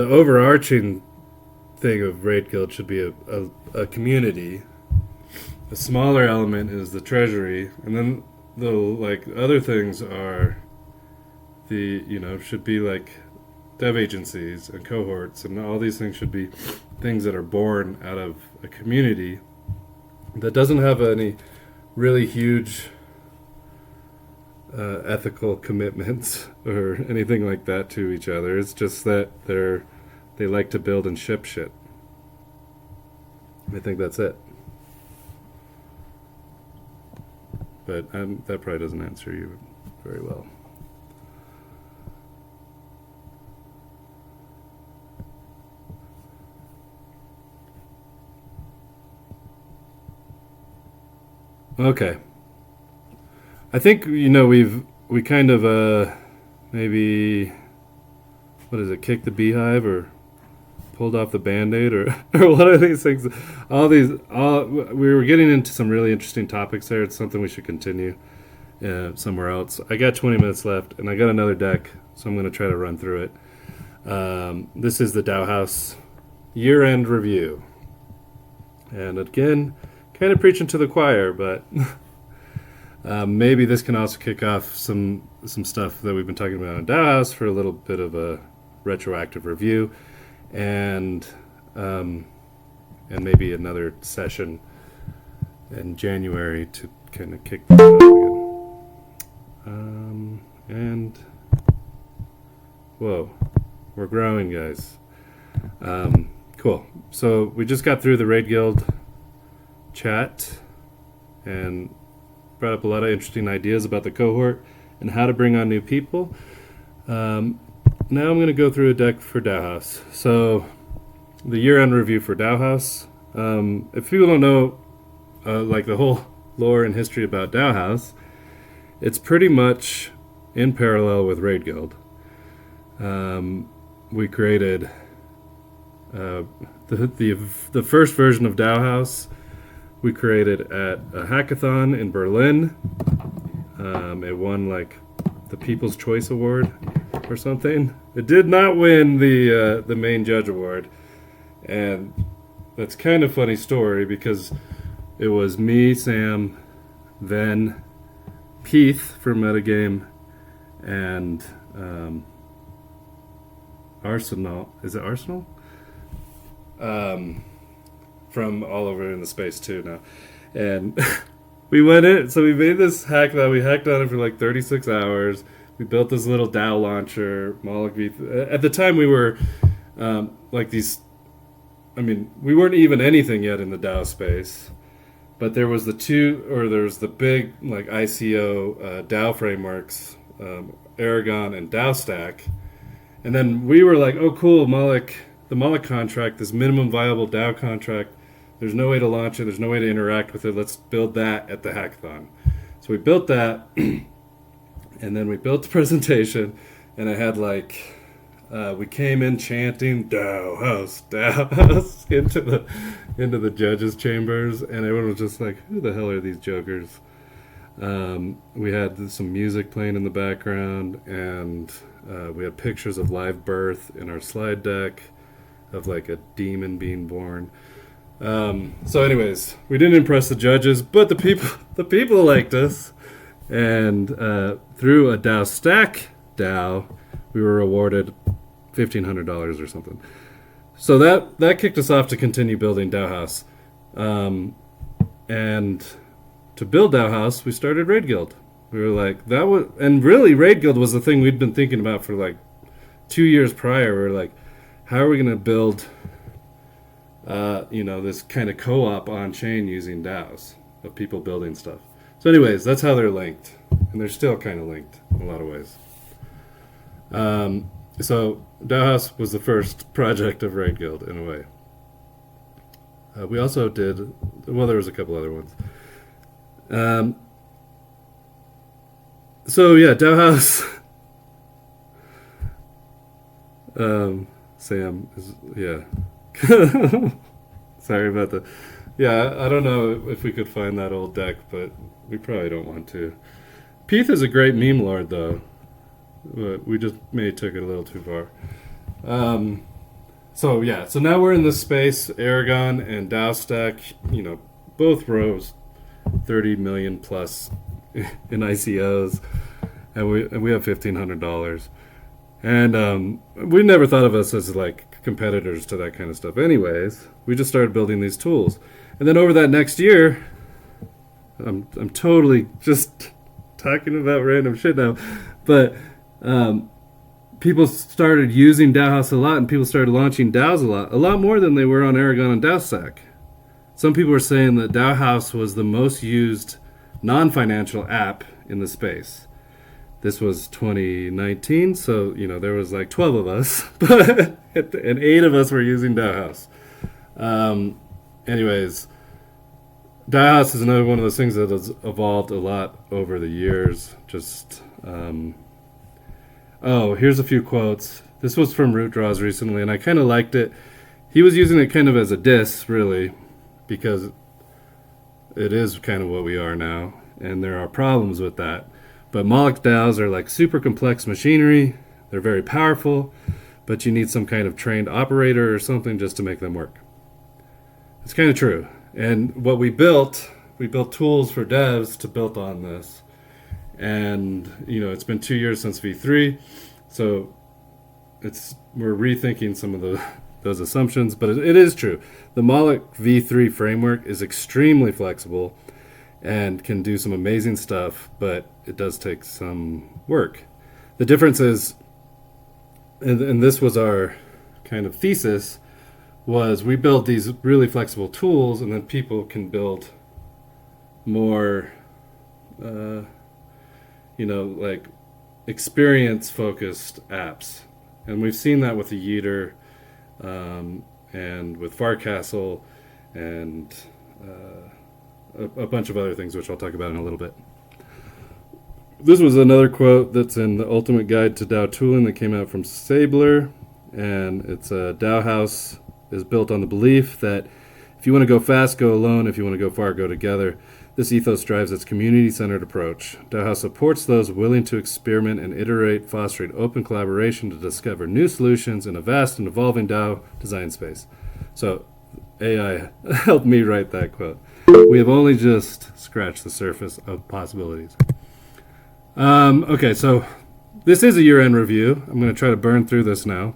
The overarching thing of Raid Guild should be a community. A smaller element is the treasury, and then the like other things are the should be like dev agencies and cohorts, and all these things should be things that are born out of a community that doesn't have any really huge ethical commitments or anything like that to each other. It's just that they like to build and ship shit. I think that's it. But that probably doesn't answer you very well. Okay. I think we kind of maybe, what is it, kicked the beehive or pulled off the band-aid or or what are these things? We were getting into some really interesting topics there. It's something we should continue somewhere else. I got 20 minutes left and I got another deck, so I'm going to try to run through it. This is the DAOhaus year-end review. And again, kind of preaching to the choir, but maybe this can also kick off some stuff that we've been talking about on DAOhaus for a little bit of a retroactive review, and maybe another session in January to kind of kick this off again. And whoa, we're growing, guys. Cool. So we just got through the Raid Guild chat and brought up a lot of interesting ideas about the cohort and how to bring on new people. Now I'm going to go through a deck for DAOhaus. So the year-end review for DAOhaus. If people don't know like the whole lore and history about DAOhaus, it's pretty much in parallel with Raid Guild. We created the first version of DAOhaus. We created at a hackathon in Berlin. It won like the People's Choice Award or something. It did not win the main judge award, and that's kind of funny story because it was me, Sam, then Keith from Metagame, and Arsenal. Is it Arsenal? From all over in the space too now, and we went in. So we made this hack that we hacked on it for like 36 hours. We built this little DAO launcher. At the time, we were like these. I mean, we weren't even anything yet in the DAO space, but there was the big like ICO DAO frameworks, Aragon and DAO Stack, and then we were like, oh cool, the Moloch contract, this minimum viable DAO contract. There's no way to launch it. There's no way to interact with it. Let's build that at the hackathon. So we built that, and then we built the presentation, and I had like, we came in chanting DAOhaus, DAOhaus into the judges' chambers, and everyone was just like, who the hell are these jokers? We had some music playing in the background, and we had pictures of live birth in our slide deck of like a demon being born. So anyways, we didn't impress the judges, but the people liked us, and through a DAO Stack DAO, we were awarded $1,500 or something. So that kicked us off to continue building DAOhaus, and to build DAOhaus, we started Raid Guild. We were like, and really Raid Guild was the thing we'd been thinking about for like 2 years prior. We were like, how are we going to build this kind of co-op on chain using DAOs of people building stuff. So anyways, that's how they're linked, and they're still kind of linked in a lot of ways. So DAOhaus was the first project of Raid Guild in a way. We also did, there was a couple other ones. So yeah, DAOhaus. Sam is, yeah. Sorry about that. Yeah, I don't know if we could find that old deck, but we probably don't want to. Peeth is a great meme lord, though. But we just maybe took it a little too far. So yeah, so now we're in this space. Aragon and DAO Stack, both rose 30 million plus in ICOs, and we have $1,500. And we never thought of us as like competitors to that kind of stuff. Anyways, we just started building these tools, and then over that next year, I'm totally just talking about random shit now, but people started using DAOhaus a lot, and people started launching DAOs a lot more than they were on Aragon and DAOstack. Some people were saying that DAOhaus was the most used non-financial app in the space. This was 2019, so there was like 12 of us, and 8 of us were using DAOhaus. Anyways, DAOhaus is another one of those things that has evolved a lot over the years. Just here's a few quotes. This was from Root Draws recently, and I kind of liked it. He was using it kind of as a diss, really, because it is kind of what we are now, and there are problems with that. But Moloch DAOs are like super complex machinery. They're very powerful, but you need some kind of trained operator or something just to make them work. It's kind of true. And what we built tools for devs to build on this. And, it's been 2 years since V3, so we're rethinking some of those assumptions, but it is true. The Moloch V3 framework is extremely flexible and can do some amazing stuff, but it does take some work. The difference is, and this was our kind of thesis, was we build these really flexible tools, and then people can build more, like experience-focused apps. And we've seen that with the Yeeter, and with Farcastle, and a bunch of other things, which I'll talk about in a little bit. This was another quote that's in the Ultimate Guide to DAO Tooling that came out from Sabler, and it's DAOhaus is built on the belief that if you want to go fast, go alone. If you want to go far, go together. This ethos drives its community-centered approach. DAOhaus supports those willing to experiment and iterate, fostering open collaboration to discover new solutions in a vast and evolving DAO design space. So AI helped me write that quote. We have only just scratched the surface of possibilities. Okay, so this is a year-end review. I'm going to try to burn through this now.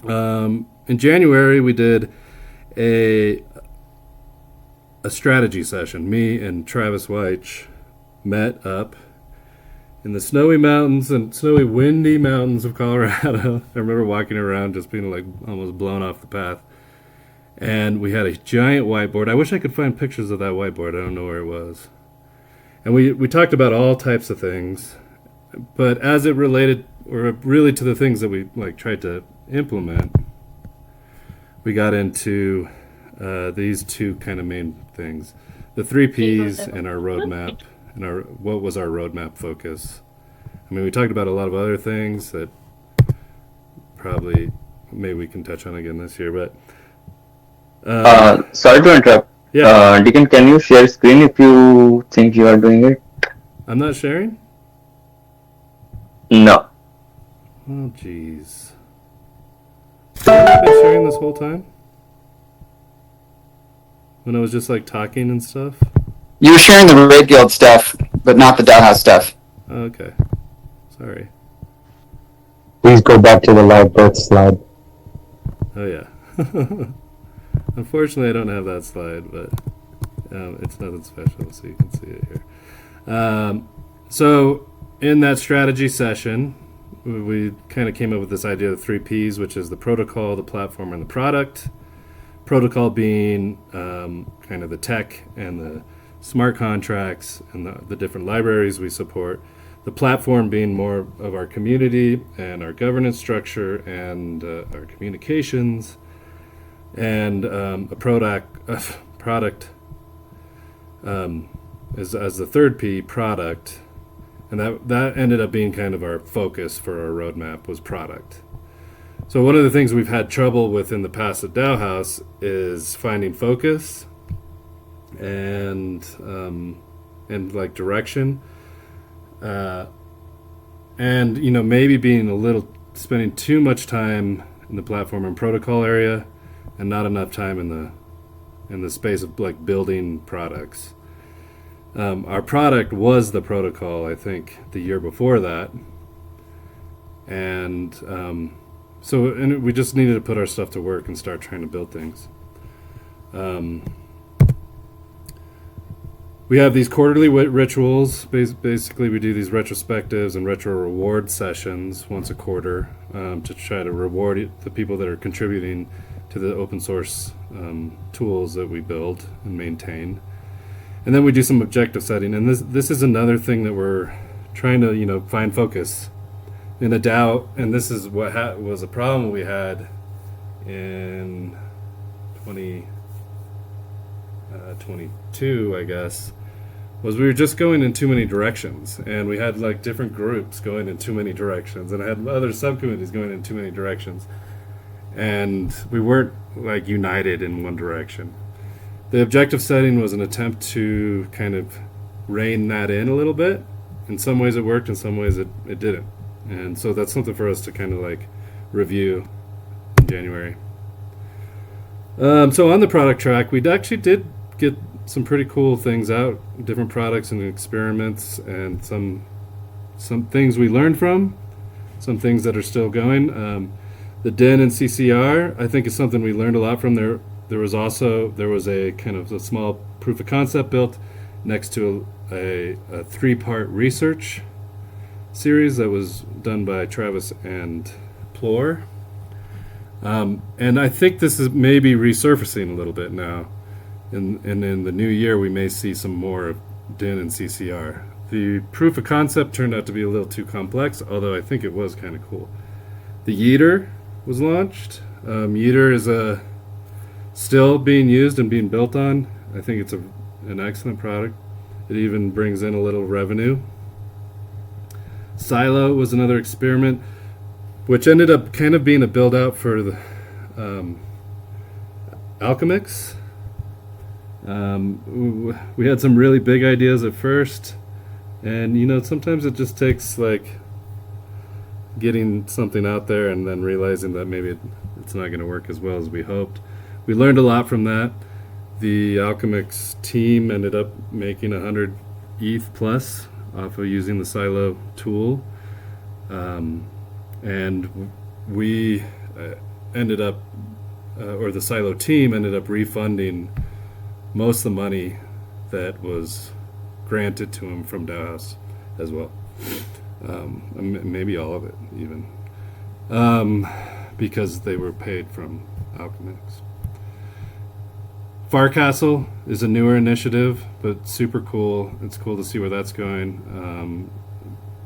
In January, we did a strategy session. Me and Travis Weich met up in the snowy mountains and snowy, windy mountains of Colorado. I remember walking around just being like almost blown off the path. And we had a giant whiteboard. I wish I could find pictures of that whiteboard. I don't know where it was. And we talked about all types of things, but as it related, or really to the things that we tried to implement, we got into these two kind of main things: the 3 Ps and our roadmap, and what was our roadmap focus. I mean, we talked about a lot of other things that probably maybe we can touch on again this year, but sorry to interrupt. Yeah. Deacon, can you share screen if you think you are doing it? I'm not sharing? No. Oh, jeez. Have I been sharing this whole time? When I was just talking and stuff? You were sharing the Reveiw stuff, but not the DAOhaus stuff. Oh, okay. Sorry. Please go back to the live birth slide. Oh, yeah. Unfortunately, I don't have that slide, but it's nothing special, so you can see it here. So in that strategy session, we kind of came up with this idea of 3 Ps, which is the protocol, the platform, and the product. Protocol being kind of the tech and the smart contracts and the different libraries we support. The platform being more of our community and our governance structure and our communications. And a product as the 3rd P, product, and that ended up being kind of our focus for our roadmap, was product. So one of the things we've had trouble with in the past at DAOhaus is finding focus and direction, and maybe spending too much time in the platform and protocol area, and not enough time in the space of like building products. Our product was the protocol, I think, the year before that, and and we just needed to put our stuff to work and start trying to build things. We have these quarterly rituals. Basically, we do these retrospectives and retro reward sessions once a quarter to try to reward the people that are contributing to the open source tools that we build and maintain. And then we do some objective setting. And this is another thing that we're trying to find focus in a DAO. And this is what was a problem we had in 2022, I guess. Was we were just going in too many directions, and we had like different groups going in too many directions, and I had other subcommittees going in too many directions, and we weren't like united in one direction. The objective setting was an attempt to kind of rein that in a little bit. In some ways it worked, in some ways it didn't, and so that's something for us to kind of like review in January. So on the product track, we actually did get some pretty cool things out, different products and experiments, and some things we learned from, some things that are still going. The DIN and CCR, I think, is something we learned a lot from. There was a kind of a small proof of concept built next to a 3-part research series that was done by Travis and Plore. And I think this is maybe resurfacing a little bit now. And in the new year, we may see some more DIN and CCR. The proof of concept turned out to be a little too complex, although I think it was kind of cool. The Yeeter was launched. Yeeter is still being used and being built on. I think it's an excellent product. It even brings in a little revenue. Silo was another experiment, which ended up kind of being a build-out for the Alchemix. We had some really big ideas at first, and sometimes it just takes like getting something out there and then realizing that maybe it's not going to work as well as we hoped. We learned a lot from that. The Alchemix team ended up making 100 ETH plus off of using the Silo tool, and we ended up, or the Silo team ended up refunding most of the money that was granted to him from DAOhaus as well. Maybe all of it even, because they were paid from Alchemix. Farcastle is a newer initiative, but super cool. It's cool to see where that's going.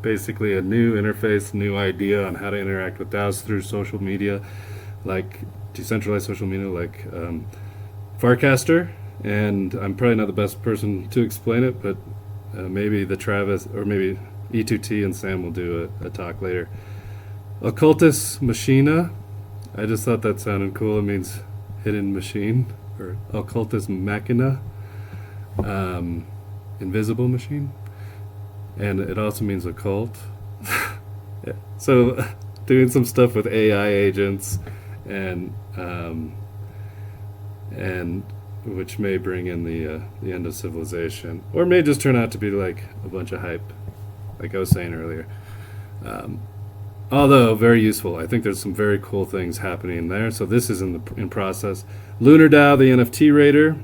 Basically a new interface, new idea on how to interact with DAOs through social media, like decentralized social media, like Farcaster. And I'm probably not the best person to explain it, but maybe the Travis, or maybe E2T and Sam will do a talk later. Occultus Machina, I just thought that sounded cool. It means hidden machine, or Occultus Machina, invisible machine. And it also means occult. Yeah. So doing some stuff with AI agents and which may bring in the end of civilization, or may just turn out to be like a bunch of hype, like I was saying earlier. Although very useful. I think there's some very cool things happening there. So this is in process. Lunar DAO, the NFT raider,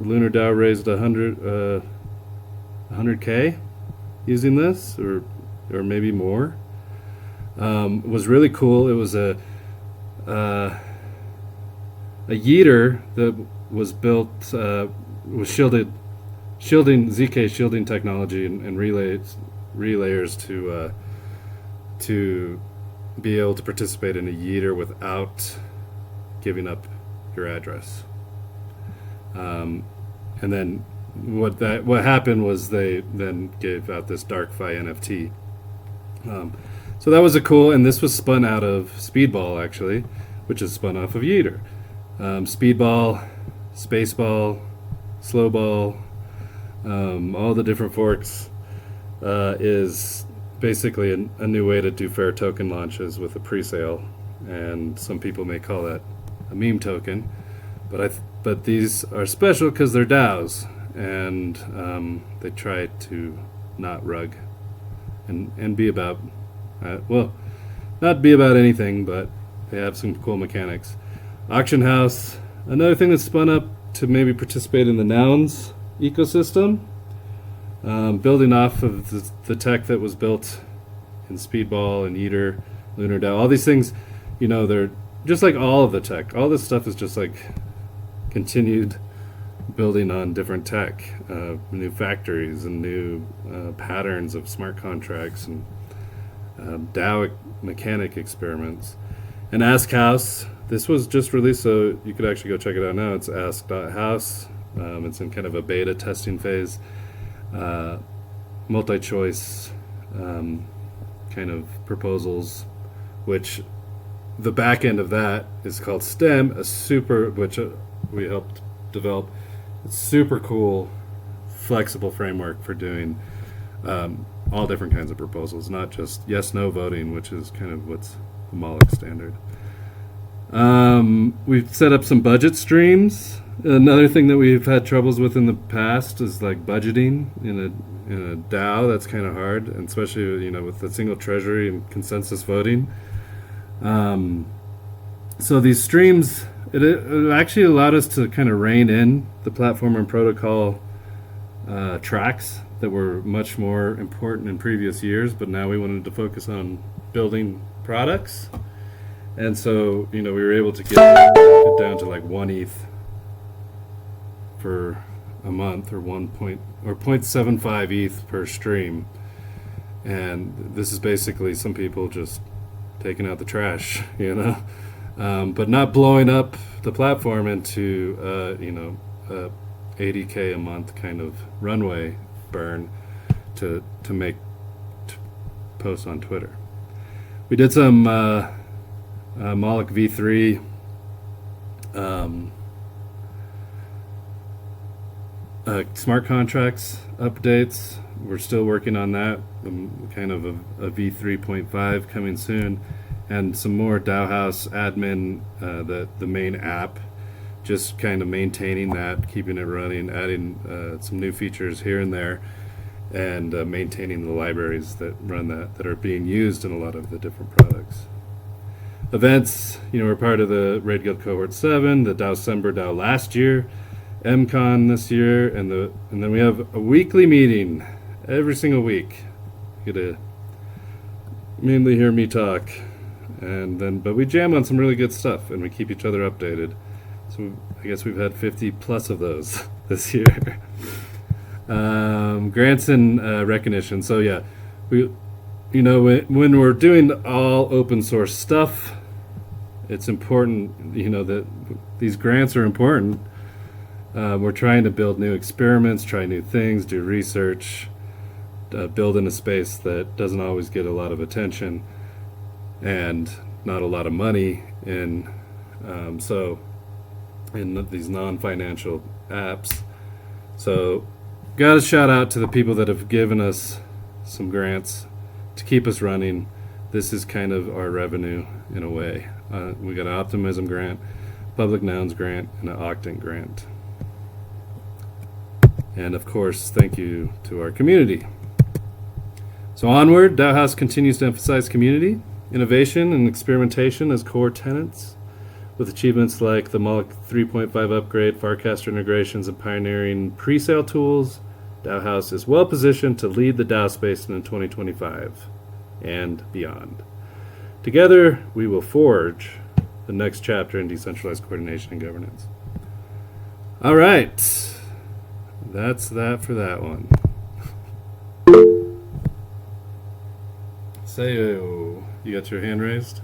Lunar DAO raised 100K using this, or maybe more. It was really cool. It was a Yeeter that was built with shielding ZK shielding technology and relayers to be able to participate in a Yeeter without giving up your address. And then what happened was they then gave out this DarkFi NFT. So that was a cool, and this was spun out of Speedball actually, which is spun off of Yeeter. Speedball, Spaceball, Slowball, all the different forks is basically a new way to do fair token launches with a pre-sale and some people may call that a meme token, but these are special because they're DAOs, and they try to not rug and be about, well, not be about anything, but they have some cool mechanics. Auction House, another thing that's spun up to maybe participate in the Nouns ecosystem, building off of the tech that was built in Speedball and Eater, Lunar DAO, all these things, you know, they're just like all of the tech. All this stuff is just like continued building on different tech, new factories and new patterns of smart contracts and DAO mechanic experiments. And DAOhaus, this was just released, so you could actually go check it out now. It's ask.house. It's in kind of a beta testing phase, multi-choice kind of proposals, which the back end of that is called STEM, which we helped develop. It's super cool, flexible framework for doing all different kinds of proposals, not just yes/no voting, which is kind of what's the Moloch standard. We've set up some budget streams. Another thing that we've had troubles with in the past is like budgeting in a DAO. That's kind of hard, and especially, you know, with the single treasury and consensus voting. So these streams, it actually allowed us to kind of rein in the platform and protocol tracks that were much more important in previous years, but now we wanted to focus on building products. And so, you know, we were able to get it down to like 1 ETH for a month, or 0.75 ETH per stream. And this is basically some people just taking out the trash, you know, but not blowing up the platform into, 80K a month kind of runway burn to post on Twitter. We did some Moloch V3 smart contracts updates. We're still working on that, kind of a V3.5 coming soon, and some more DAOhaus admin, the main app, just kind of maintaining that, keeping it running, adding some new features here and there, and maintaining the libraries that run that are being used in a lot of the different products. Events, you know, we're part of the Raid Guild Cohort 7, the DAOcember DAO last year, MCon this year, and then we have a weekly meeting every single week. You get to mainly hear me talk, but we jam on some really good stuff, and we keep each other updated. So I guess we've had 50 plus of those this year. Grants and recognition. So yeah, when we're doing all open source stuff, it's important, you know, that these grants are important. We're trying to build new experiments, try new things, do research, build in a space that doesn't always get a lot of attention and not a lot of money in these non-financial apps. So got a shout out to the people that have given us some grants to keep us running. This is kind of our revenue in a way. We got an Optimism grant, Public Nouns grant, and an Octant grant. And of course, thank you to our community. So onward, DAOhaus continues to emphasize community, innovation, and experimentation as core tenets, with achievements like the Moloch 3.5 upgrade, Farcaster integrations, and pioneering pre-sale tools. DAOhaus is well positioned to lead the DAO space in 2025 and beyond. Together, we will forge the next chapter in decentralized coordination and governance. All right, that's that for that one. Sayo, you got your hand raised?